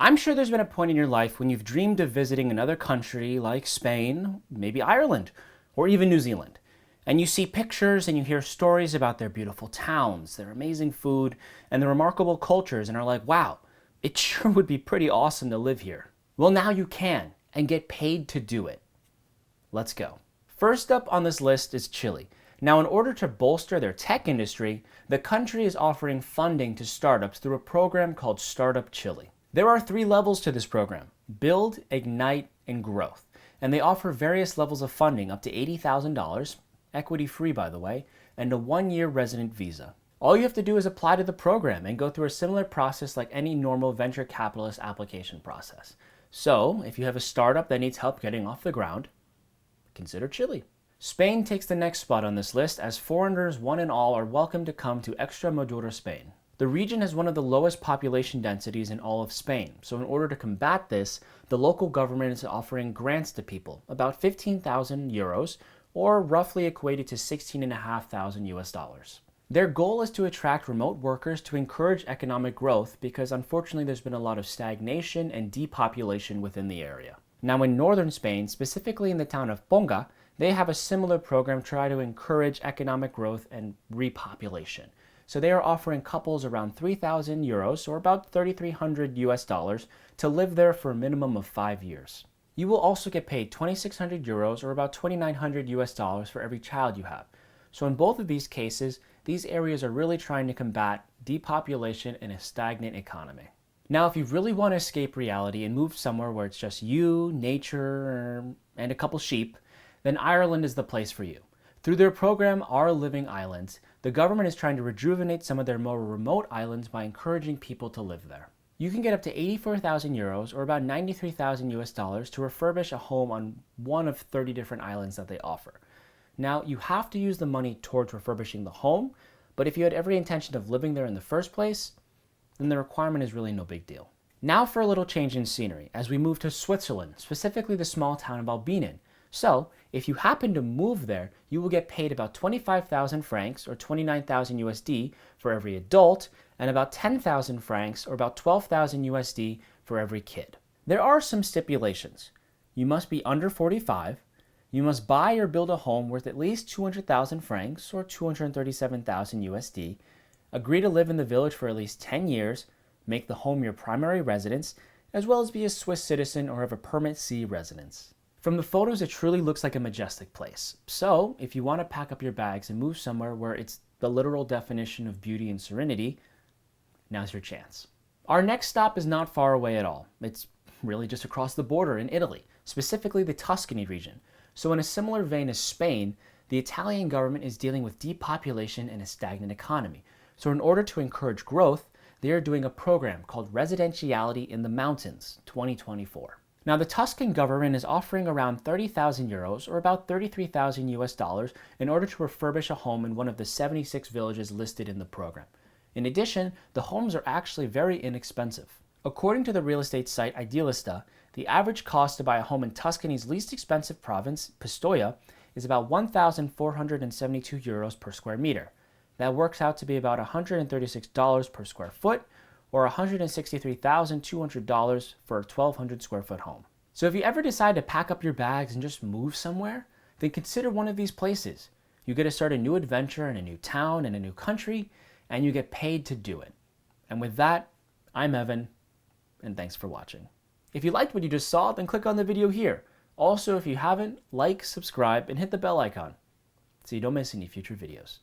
I'm sure there's been a point in your life when you've dreamed of visiting another country like Spain, maybe Ireland, or even New Zealand. And you see pictures and you hear stories about their beautiful towns, their amazing food, and their remarkable cultures, and are like, wow, it sure would be pretty awesome to live here. Well, now you can, and get paid to do it. Let's go. First up on this list is Chile. Now, in order to bolster their tech industry, the country is offering funding to startups through a program called Startup Chile. There are 3 levels to this program: Build, Ignite, and Growth. And they offer various levels of funding up to $80,000, equity free by the way, and a 1-year resident visa. All you have to do is apply to the program and go through a similar process like any normal venture capitalist application process. So, if you have a startup that needs help getting off the ground, consider Chile. Spain takes the next spot on this list, as foreigners one and all are welcome to come to Extremadura, Spain. The region has one of the lowest population densities in all of Spain, so in order to combat this, the local government is offering grants to people, about 15,000 euros, or roughly equated to 16,500 US dollars. Their goal is to attract remote workers to encourage economic growth because unfortunately there's been a lot of stagnation and depopulation within the area. Now in northern Spain, specifically in the town of Ponga, they have a similar program to try to encourage economic growth and repopulation. So they are offering couples around 3,000 euros, or about 3,300 US dollars, to live there for a minimum of 5 years. You will also get paid 2,600 euros, or about 2,900 US dollars for every child you have. So in both of these cases, these areas are really trying to combat depopulation and a stagnant economy. Now, if you really want to escape reality and move somewhere where it's just you, nature, and a couple sheep, then Ireland is the place for you. Through their program, Our Living Islands, the government is trying to rejuvenate some of their more remote islands by encouraging people to live there. You can get up to 84,000 euros, or about 93,000 US dollars, to refurbish a home on one of 30 different islands that they offer. Now, you have to use the money towards refurbishing the home, but if you had every intention of living there in the first place, then the requirement is really no big deal. Now for a little change in scenery, as we move to Switzerland, specifically the small town of Albinen. So, if you happen to move there, you will get paid about 25,000 francs, or 29,000 USD, for every adult, and about 10,000 francs, or about 12,000 USD, for every kid. There are some stipulations. You must be under 45, you must buy or build a home worth at least 200,000 francs, or 237,000 USD, agree to live in the village for at least 10 years, make the home your primary residence, as well as be a Swiss citizen or have a Permit C residence. From the photos, it truly looks like a majestic place. So, if you want to pack up your bags and move somewhere where it's the literal definition of beauty and serenity, now's your chance. Our next stop is not far away at all. It's really just across the border in Italy, specifically the Tuscany region. So in a similar vein as Spain, the Italian government is dealing with depopulation and a stagnant economy. So in order to encourage growth, they are doing a program called Residentiality in the Mountains 2024. Now, the Tuscan government is offering around 30,000 euros, or about 33,000 US dollars, in order to refurbish a home in one of the 76 villages listed in the program. In addition, the homes are actually very inexpensive. According to the real estate site Idealista, the average cost to buy a home in Tuscany's least expensive province, Pistoia, is about 1,472 euros per square meter. That works out to be about $136 per square foot, or $163,200 for a 1,200 square foot home. So if you ever decide to pack up your bags and just move somewhere, then consider one of these places. You get to start a new adventure in a new town, in a new country, and you get paid to do it. And with that, I'm Evan, and thanks for watching. If you liked what you just saw, then click on the video here. Also, if you haven't, like, subscribe, and hit the bell icon so you don't miss any future videos.